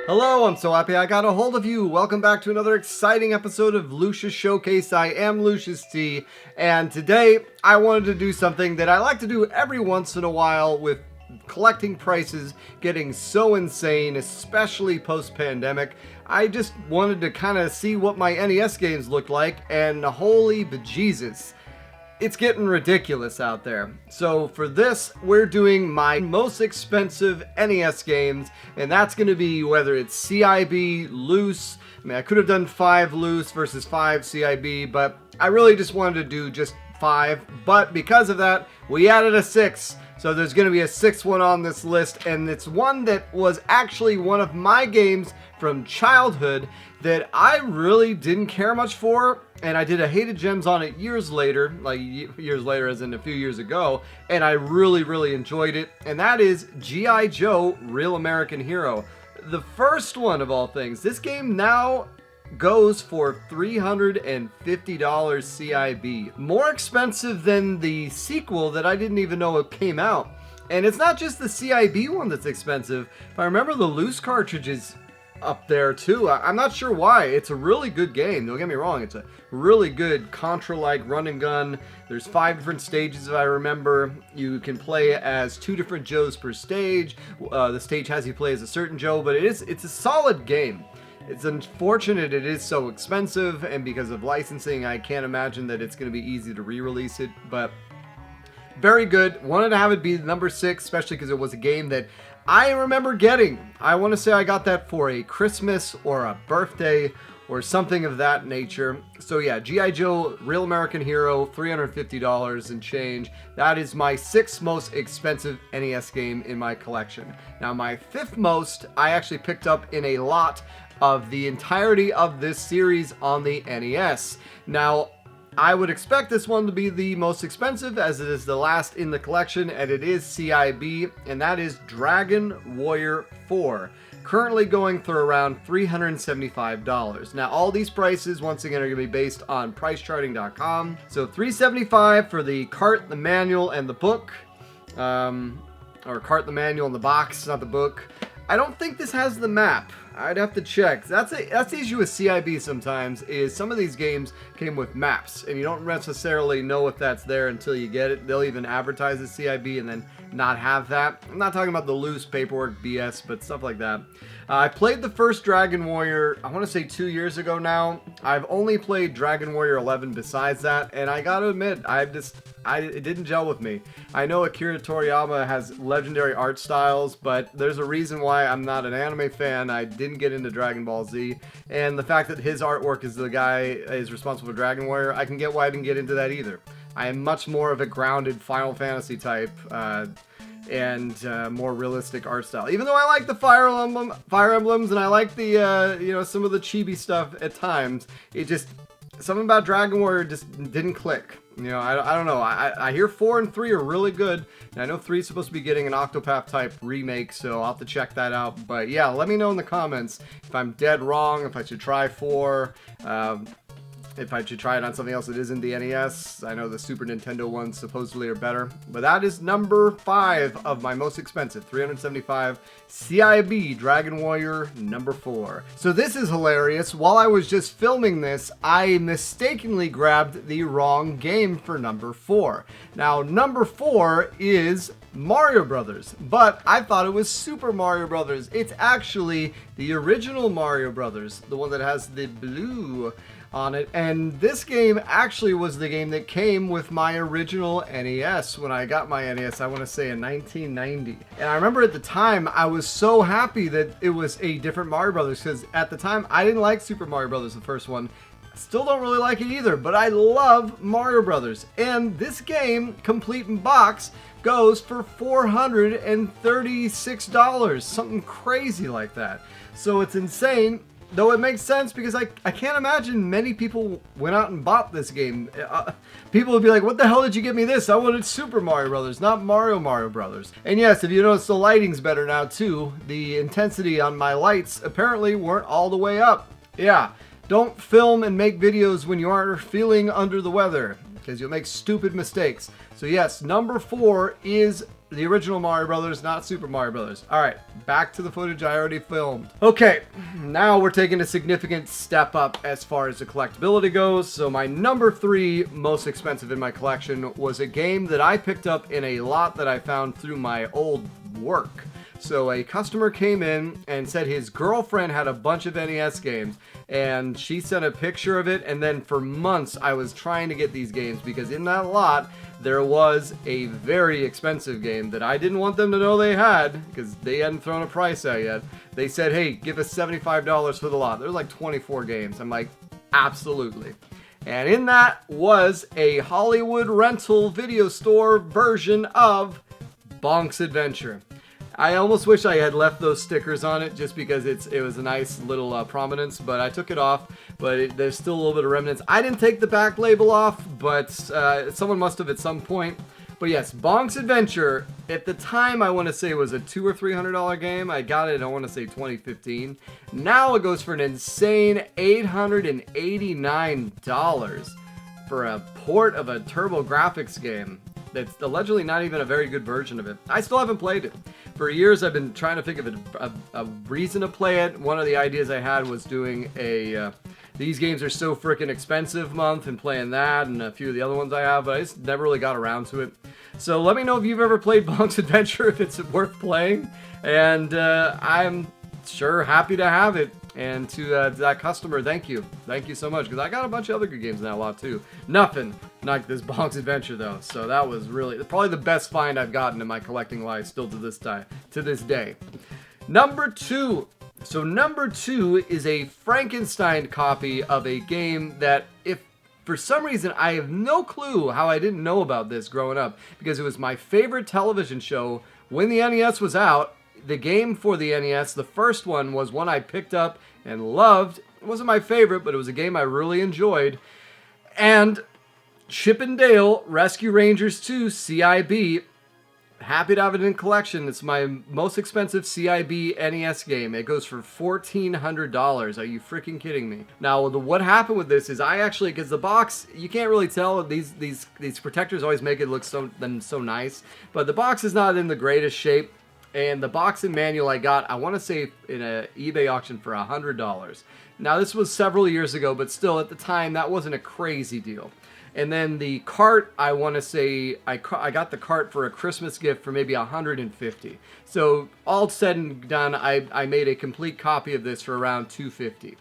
Hello, I'm so happy I got a hold of you. Welcome back to another exciting episode of Lucius Showcase. I am Lucius T, and today I wanted to do something that I like to do every once in a while with collecting prices getting so insane, especially post-pandemic. I just wanted to kind of see what my NES games looked like, and holy bejesus, it's getting ridiculous out there. So for this, we're doing my most expensive NES games, and that's going to be whether it's CIB, loose. I mean, I could have done 5 loose versus 5 CIB, but I really just wanted to do just 5. But because of that, we added a 6. So there's going to be a 6th one on this list, and it's one that was actually one of my games from childhood that I really didn't care much for, and I did a Hated Gems on it years later, like years later as in a few years ago, and I really enjoyed it, and that is G.I. Joe Real American Hero. The first one of all things. This game now goes for $350 CIB. More expensive than the sequel that I didn't even know it came out. And it's not just the CIB one that's expensive. If I remember, the loose cartridges up there too. I'm not sure why. It's a really good game. Don't get me wrong. It's a really good Contra-like run and gun. There's 5 different stages if I remember. You can play as 2 different Joes per stage. The stage has you play as a certain Joe, but it's a solid game. It's unfortunate it is so expensive, and because of licensing, I can't imagine that it's going to be easy to re-release it, but very good. Wanted to have it be number 6, especially because it was a game that I remember getting. I want to say I got that for a Christmas or a birthday or something of that nature. So yeah, G.I. Joe Real American Hero, $350 and change. That is my 6th most expensive NES game in my collection. Now my 5th most, I actually picked up in a lot of the entirety of this series on the NES. Now, I would expect this one to be the most expensive, as it is the last in the collection, and it is CIB, and that is Dragon Warrior 4. Currently going for around $375. Now, all these prices, once again, are going to be based on pricecharting.com. So $375 for the cart, the manual, and the book. Or cart, the manual, and the box, not the book. I don't think this has the map. I'd have to check. That's the issue with CIB sometimes, is some of these games came with maps, and you don't necessarily know if that's there until you get it. They'll even advertise the CIB and then not have that. I'm not talking about the loose paperwork BS, but stuff like that. I played the first Dragon Warrior, I want to say 2 years ago now. I've only played Dragon Warrior 11 besides that, and I gotta admit, it didn't gel with me. I know Akira Toriyama has legendary art styles, but there's a reason why I'm not an anime fan. I didn't get into Dragon Ball Z, and the fact that his artwork is the guy is responsible for Dragon Warrior, I can get why I didn't get into that either. I am much more of a grounded Final Fantasy type, and more realistic art style. Even though I like the Fire Emblems, and I like the some of the chibi stuff at times, it just, something about Dragon Warrior just didn't click. I don't know. I hear 4 and 3 are really good, and I know 3 is supposed to be getting an Octopath type remake, so I'll have to check that out. But yeah, let me know in the comments if I'm dead wrong, if I should try 4, if I should try it on something else that isn't the NES. I know the Super Nintendo ones supposedly are better. But that is number 5 of my most expensive, $375 CIB Dragon Warrior number 4. So this is hilarious. While I was just filming this, I mistakenly grabbed the wrong game for number 4. Now, number 4 is Mario Brothers, but I thought it was Super Mario Brothers. It's actually the original Mario Brothers, the one that has the blue on it, and this game actually was the game that came with my original NES when I got my NES, I want to say in 1990. And I remember at the time I was so happy that it was a different Mario Brothers, because at the time I didn't like Super Mario Brothers, the first one. Still don't really like it either, but I love Mario Brothers. And this game, complete in box, goes for $436, something crazy like that. So it's insane. Though it makes sense, because I can't imagine many people went out and bought this game. People would be like, what the hell did you get me this? I wanted Super Mario Brothers, not Mario Brothers. And yes, if you notice, the lighting's better now too. The intensity on my lights apparently weren't all the way up. Yeah, don't film and make videos when you aren't feeling under the weather, because you'll make stupid mistakes. So yes, number 4 is The original Mario Brothers, not Super Mario Brothers. All right, back to the footage I already filmed. Okay, now we're taking a significant step up as far as the collectability goes. So my number 3 most expensive in my collection was a game that I picked up in a lot that I found through my old work. So a customer came in and said his girlfriend had a bunch of NES games, and she sent a picture of it, and then for months I was trying to get these games because in that lot there was a very expensive game that I didn't want them to know they had because they hadn't thrown a price out yet. They said, hey, give us $75 for the lot. There was like 24 games. I'm like, absolutely. And in that was a Hollywood rental video store version of Bonk's Adventure. I almost wish I had left those stickers on it just because it was a nice little prominence, but I took it off, but there's still a little bit of remnants. I didn't take the back label off, but someone must have at some point. But yes, Bonk's Adventure, at the time I want to say was a $200 or $300 game. I got it, I want to say 2015. Now it goes for an insane $889 for a port of a TurboGrafx game. That's allegedly not even a very good version of it. I still haven't played it. For years, I've been trying to think of a reason to play it. One of the ideas I had was doing a these games are so freaking expensive month and playing that and a few of the other ones I have, but I just never really got around to it. So let me know if you've ever played Bonk's Adventure, if it's worth playing. And I'm sure happy to have it. And to that customer, thank you. Thank you so much, because I got a bunch of other good games in that lot too. Nothing like this Bonk's Adventure though. So that was really probably the best find I've gotten in my collecting life still to this day. Number 2. So number 2 is a Frankenstein copy of a game that, if for some reason I have no clue how I didn't know about this growing up, because it was my favorite television show when the NES was out. The game for the NES, the first one, was one I picked up and loved. It wasn't my favorite, but it was a game I really enjoyed. And Chip and Dale Rescue Rangers 2 CIB. Happy to have it in collection. It's my most expensive CIB NES game. It goes for $1,400. Are you freaking kidding me? Now, what happened with this is I actually, because the box, you can't really tell. These protectors always make it look so nice, but the box is not in the greatest shape. And the box and manual I got, I want to say in an eBay auction for $100. Now this was several years ago, but still at the time that wasn't a crazy deal. And then the cart, I want to say I got the cart for a Christmas gift for maybe $150. So all said and done, I made a complete copy of this for around $250.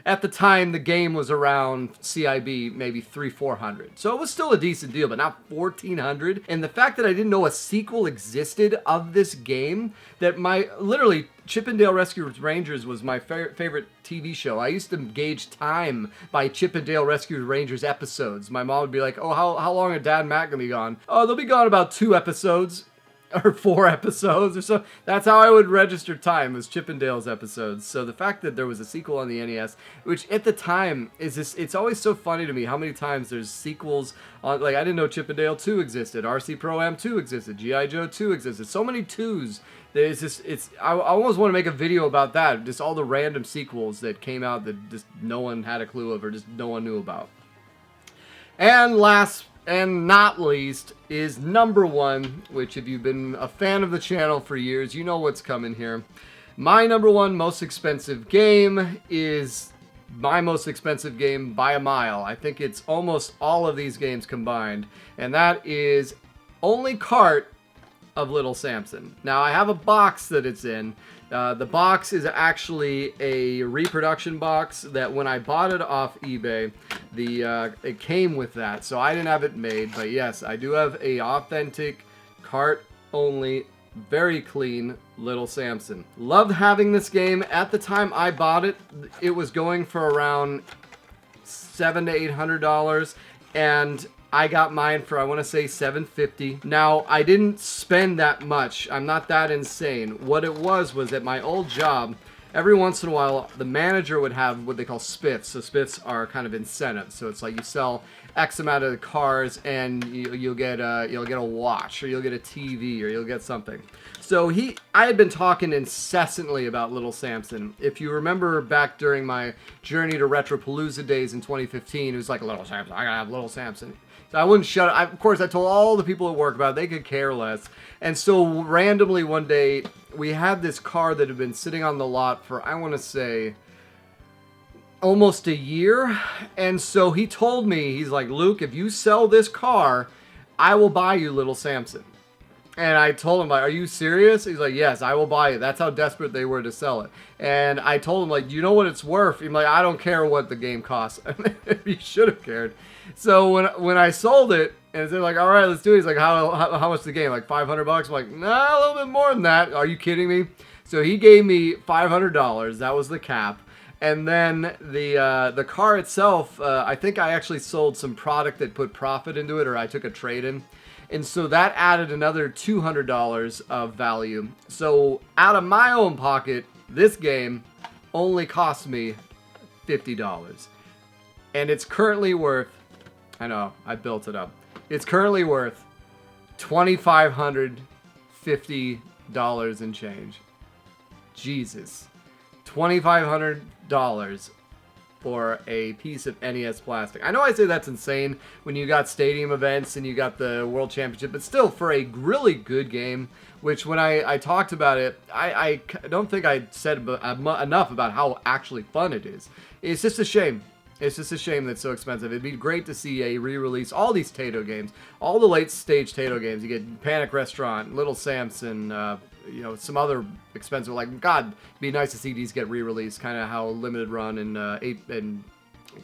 At the time, the game was around CIB maybe $300-400. So it was still a decent deal, but not $1,400. And the fact that I didn't know a sequel existed of this game, that literally Chip and Dale Rescue Rangers was my favorite TV show. I used to gauge time by Chip and Dale Rescue Rangers episodes. My mom would be like, oh, how long are Dad and Matt gonna be gone? Oh, they'll be gone about 2 episodes. Or 4 episodes or so. That's how I would register time, was Chip and Dale's episodes. So the fact that there was a sequel on the NES, which at the time is just, it's always so funny to me how many times there's sequels on, like I didn't know Chip and Dale 2 existed, RC Pro-Am 2 existed, G.I. Joe 2 existed. So many 2s. There's just, I almost want to make a video about that, just all the random sequels that came out that just no one had a clue of or just no one knew about. And last and not least is number 1, which if you've been a fan of the channel for years, you know what's coming here. My number 1 most expensive game is my most expensive game by a mile. I think it's almost all of these games combined, and that is Only Cart of Little Samson. Now I have a box that it's in. The box is actually a reproduction box that when I bought it off eBay, it came with that, so I didn't have it made. But yes, I do have a authentic cart only, very clean Little Samson. Loved having this game. At the time I bought it, it was going for around $700 to $800, and I got mine for, I want to say, $750. Now, I didn't spend that much. I'm not that insane. What it was at my old job, every once in a while, the manager would have what they call spits. So spits are kind of incentives. So it's like you sell X amount of cars, and you'll get a watch, or you'll get a TV, or you'll get something. So I had been talking incessantly about Little Samson. If you remember back during my journey to Retropalooza days in 2015, it was like, Little Samson, I gotta have Little Samson. So I wouldn't shut up. Of course, I told all the people at work about it. They could care less. And so randomly one day, we had this car that had been sitting on the lot for, I want to say, almost a year. And so he told me, he's like, Luke, if you sell this car, I will buy you Little Samson. And I told him, like, are you serious? He's like, yes, I will buy it. That's how desperate they were to sell it. And I told him, like, you know what it's worth? He's like, I don't care what the game costs. He should have cared. So when I sold it, and they're like, all right, let's do it. He's like, how much the game? Like $500? I'm like, nah, a little bit more than that. Are you kidding me? So he gave me $500. That was the cap. And then the car itself, I think I actually sold some product that put profit into it, or I took a trade-in. And so that added another $200 of value. So out of my own pocket, this game only cost me $50. And it's currently worth, I know, I built it up. It's currently worth $2,550 and change. Jesus. $2,500 for a piece of NES plastic. I know I say that's insane when you got stadium events and you got the World Championship, but still, for a really good game, which when I talked about it, I don't think I said enough about how actually fun it is. It's just a shame. It's just a shame that it's so expensive. It'd be great to see a re-release. All these Tato games, all the late-stage Tato games. You get Panic Restaurant, Little Samson, some other expensive, like, God, it'd be nice to see these get re-released, kind of how Limited Run and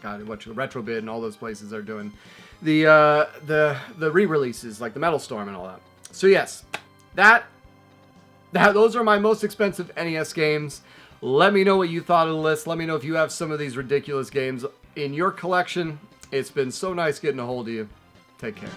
Retrobit and all those places are doing the re-releases, like the Metal Storm and all that. So yes, those are my most expensive NES games. Let me know what you thought of the list. Let me know if you have some of these ridiculous games in your collection. It's been so nice getting a hold of you. Take care.